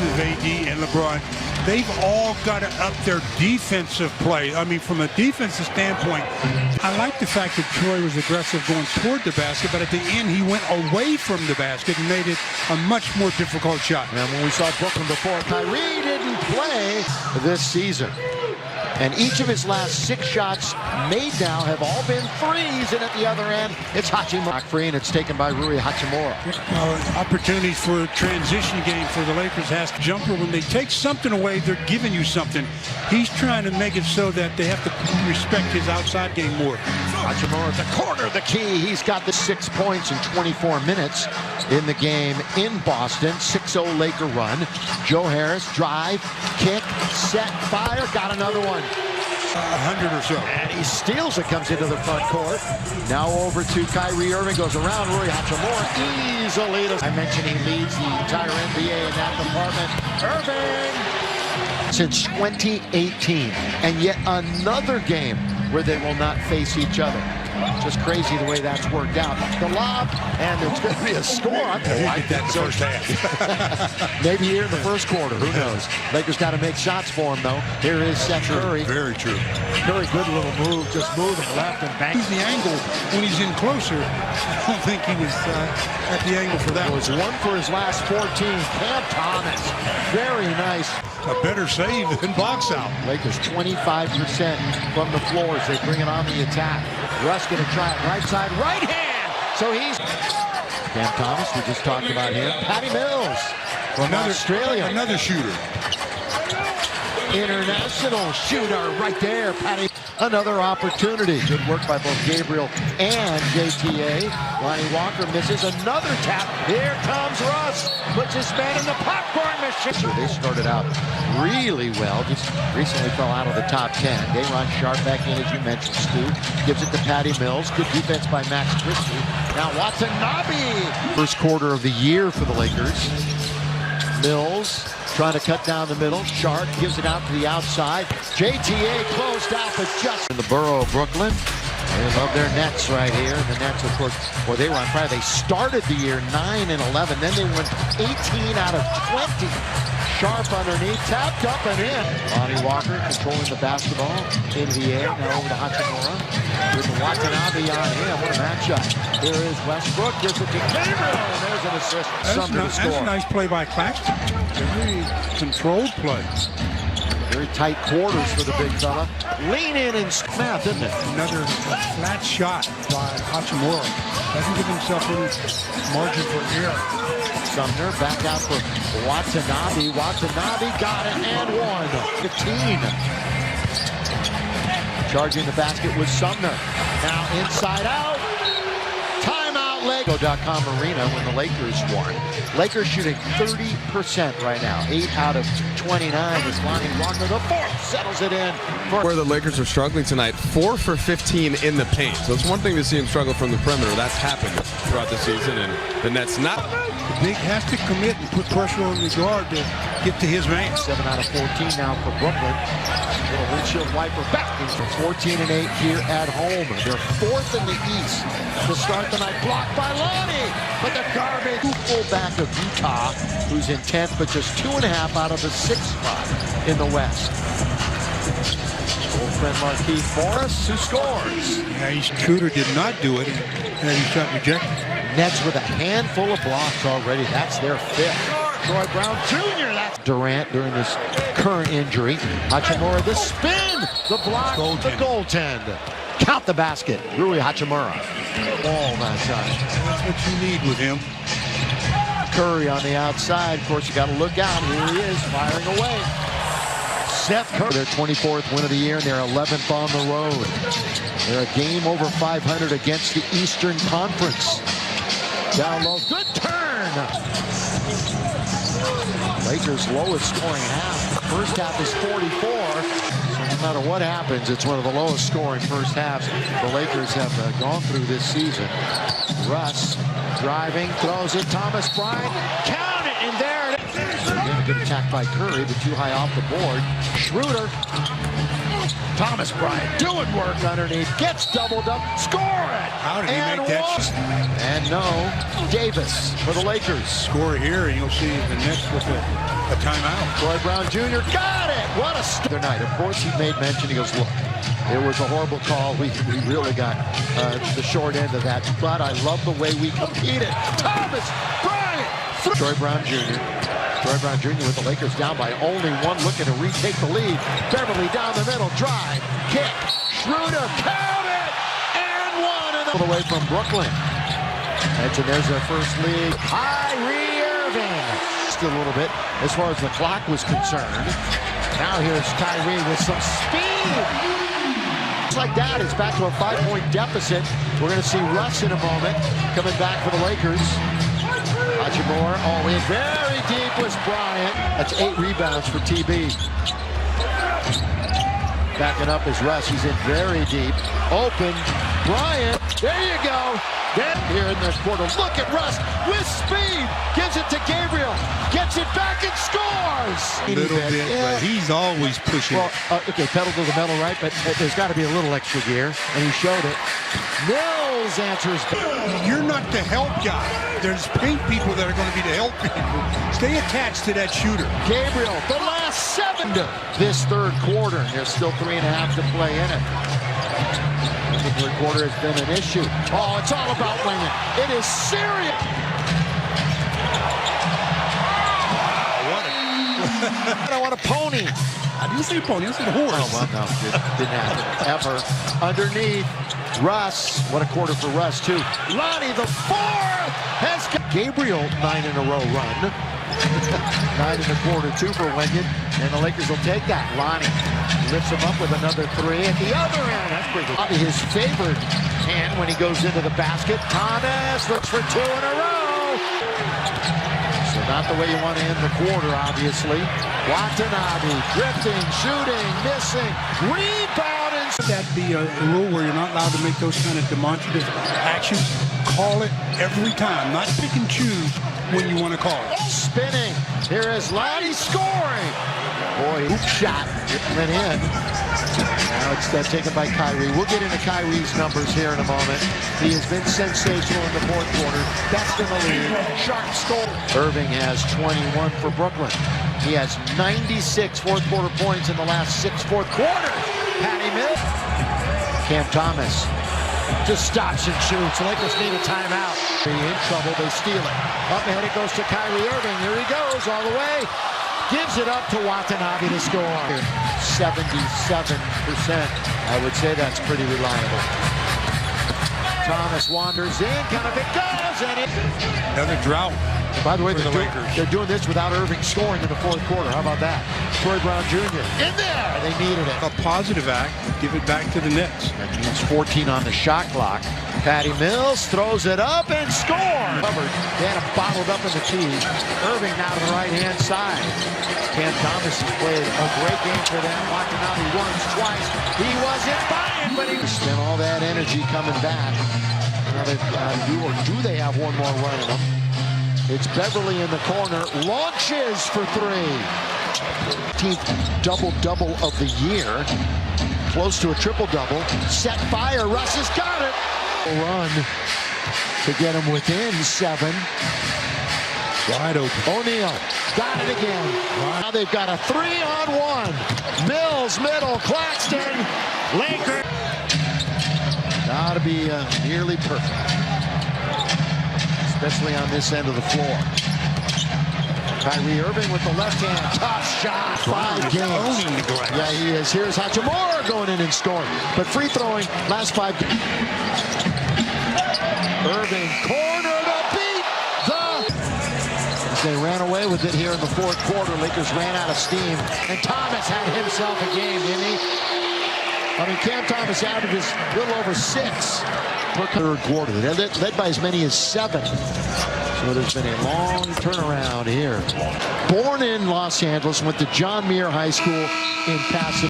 AD and LeBron, they've all got to up their defensive play. I mean, from a defensive standpoint, I like the fact that Troy was aggressive going toward the basket, but at the end he went away from the basket and made it a much more difficult shot. And when we saw Brooklyn before, Kyrie didn't play this season. And each of his last 6 shots made now have all been threes, and at the other end, it's Hachimura. Free, and it's taken by Rui Hachimura. Opportunities for a transition game for the Lakers has jumper. When they take something away, they're giving you something. He's trying to make it so that they have to respect his outside game more. Hachimura at the corner, the key. He's got the 6 points in 24 minutes in the game in Boston. 6-0 Laker run. Joe Harris, drive, kick, set, fire, got another one. 100 or so. And he steals it, comes into the front court. Now over to Kyrie Irving, goes around Rui Hachimura easily. I mentioned he leads the entire NBA in that department. Irving! Since 2018, and yet another game where they will not face each other. Just crazy the way that's worked out. The lob, and there's going to be a score. I like that first half. Maybe here in the first quarter, who knows? Lakers got to make shots for him, though. Here is Seth Curry. Very true. Curry, good little move, just moving left and back. He's the angle when he's in closer. I don't think he was at the angle for that. It was 1 for his last 14. Cam Thomas, very nice. A better save than box out. Lakers 25% from the floor as they bring it on the attack. Russ going to try it right side, right hand. So he's Cam Thomas. We just talked about him. Patty Mills from Australia. Another shooter. International shooter right there. Patty. Another opportunity. Good work by both Gabriel and JTA. Lonnie Walker misses another tap. Here comes Russ. Puts his man in the popcorn machine. So they started out really well. Just recently fell out of the top 10. Day'Ron Sharpe back in, as you mentioned, Stu. Gives it to Patty Mills. Good defense by Max Christie. Now Watanabe. First quarter of the year for the Lakers. Mills trying to cut down the middle. Sharp gives it out to the outside. JTA closed out, but just in the borough of Brooklyn. They love their Nets right here. And the Nets, of course, well, they were on fire. They started the year 9-11. Then they went 18 out of 20. Sharp underneath, tapped up and in. Lonnie Walker controlling the basketball in the air. Now over to Hachimura with Watanabe on him. What a matchup. Here is Westbrook. Gives it to Gabriel. And there's an assist. That's a nice play by Claxton. Very controlled play. Very tight quarters for the big fella. Lean in and snap, isn't it? Another flat shot by Hachimura. Doesn't give himself any margin for error. Sumner back out for Watanabe. Watanabe got it and one. 15. Charging the basket was Sumner. Now inside out. Timeout. Lego.com arena when the Lakers won. Lakers shooting 30% right now. 8 out of 29 is Lonnie Walker. The fourth settles it in. Where the Lakers are struggling tonight, 4 for 15 in the paint. So it's one thing to see him struggle from the perimeter. That's happened throughout the season, and the Nets not. The big has to commit and put pressure on the guard to get to his man. 7 out of 14 now for Brooklyn. Little windshield wiper back for 14-8 here at home. They're 4th in the East to start the night. Blocked by Lonnie, but the garbage. Fullback of Utah, who's in 10th, but just 2.5 out of the 6th spot in the West. Old friend Markieff Morris, who scores. Yeah, Shooter did not do it, and he shot rejected. Nets with a handful of blocks already. That's their 5th. Troy Brown Jr. That's Durant during this current injury. Hachimura, the spin, the block, the goaltend. Count the basket. Rui Hachimura. All that time. That's what you need with him. Curry on the outside. Of course, you got to look out. Here he is, firing away. Seth Curry. Their 24th win of the year, and they're 11th on the road. They're a game over 500 against the Eastern Conference. Down low, good turn. Lakers' lowest scoring half. First half is 44. So no matter what happens, it's one of the lowest scoring first halves the Lakers have gone through this season. Russ driving, throws it. Thomas Bryant, count it, and there it is. Good attack by Curry, but too high off the board. Schroeder. Thomas Bryant doing work underneath. Gets doubled up. Score it! How did he make that shot? And no, Davis for the Lakers. Score here, and you'll see the Nets with a timeout. Troy Brown Jr. got it! What a other night. Of course, he made mention. He goes, look, it was a horrible call. We really got the short end of that. But I love the way we competed. Thomas Bryant! Troy Brown Jr. Troy Brown Jr. with the Lakers down by only one, looking to retake the lead. Beverly down the middle, drive, kick, Schroeder, count it, and one. And all the way from Brooklyn. And there's their first lead. Kyrie Irving. Still a little bit as far as the clock was concerned. Now here's Kyrie with some speed. Just like that, it's back to a 5-point deficit. We're going to see Russ in a moment coming back for the Lakers. Hachimura, in very deep was Bryant. That's 8 rebounds for TB. Backing up is Russ. He's in very deep. Open. Bryant. There you go. Then here in the quarter. Look at Russ with speed. Gives it to Gabriel. Gets it back and scores. A little bit, but he's always pushing. Well, okay, pedal to the metal, right? But there's got to be a little extra gear, and he showed it. Mills answers. You're not the help guy. There's paint people that are going to be the help people. Stay attached to that shooter. Gabriel, the last 7 this third quarter. There's still 3.5 to play in it. The third quarter has been an issue. Oh, it's all about winning. It is serious. I want a pony. I didn't say pony, I said horse. Oh, well, no, didn't happen ever. Underneath, Russ. What a quarter for Russ, too. Lonnie, the 4th, has got Gabriel 9-in-a-row run. 9.25, 2 for Wenyon, and the Lakers will take that. Lonnie lifts him up with another 3 at the other end. That's pretty good. Probably his favored hand when he goes into the basket. Thomas looks for 2 in a row. So not the way you want to end the quarter, obviously. Watanabe drifting, shooting, missing, rebounding. That'd be a rule where you're not allowed to make those kind of demonstrative actions. Call it every time, not pick and choose when you want to call it. Spinning. Here is Lonnie scoring. Boy, hoop shot. It went in. Now it's taken by Kyrie. We'll get into Kyrie's numbers here in a moment. He has been sensational in the fourth quarter. Best in the league. Sharp score. Irving has 21 for Brooklyn. He has 96 fourth quarter points in the last 6 fourth quarters. Patty Mills. Cam Thomas just stops and shoots. Lakers need a timeout. In trouble, they steal it. Up ahead it goes to Kyrie Irving. Here he goes all the way. Gives it up to Watanabe to score. 77%. I would say that's pretty reliable. Thomas wanders in, kind of it goes, and it. Another drought. By the way, Lakers. they're doing this without Irving scoring in the fourth quarter. How about that? Troy Brown Jr. in there. They needed it. A positive act. Give it back to the Nets. That means 14 on the shot clock. Patty Mills throws it up and scores. Covered. They had him bottled up in the key. Irving now to the right-hand side. Cam Thomas has played a great game for them. Watanabe once, twice. He wasn't buying, but he spent all that energy coming back. Now do they have one more run in them? It's Beverly in the corner, launches for 3. 15th double-double of the year. Close to a triple-double. Set fire, Russ has got it. Run to get him within 7. Wide open. O'Neal got it again. Now they've got a 3-on-1. Mills, middle, Claxton, Lakers. Gotta be nearly perfect. Especially on this end of the floor. Kyrie Irving with the left hand. Tough shot. 5 games. Yeah, he is. Here's Hachimura going in and scoring. But free throwing, last 5 games. Irving, corner to beat they ran away with it here in the fourth quarter. Lakers ran out of steam. And Thomas had himself a game, didn't he? I mean, Cam Thomas averages a little over 6 per third quarter. They're led by as many as 7. So there's been a long turnaround here. Born in Los Angeles, went to John Muir High School in Pasadena.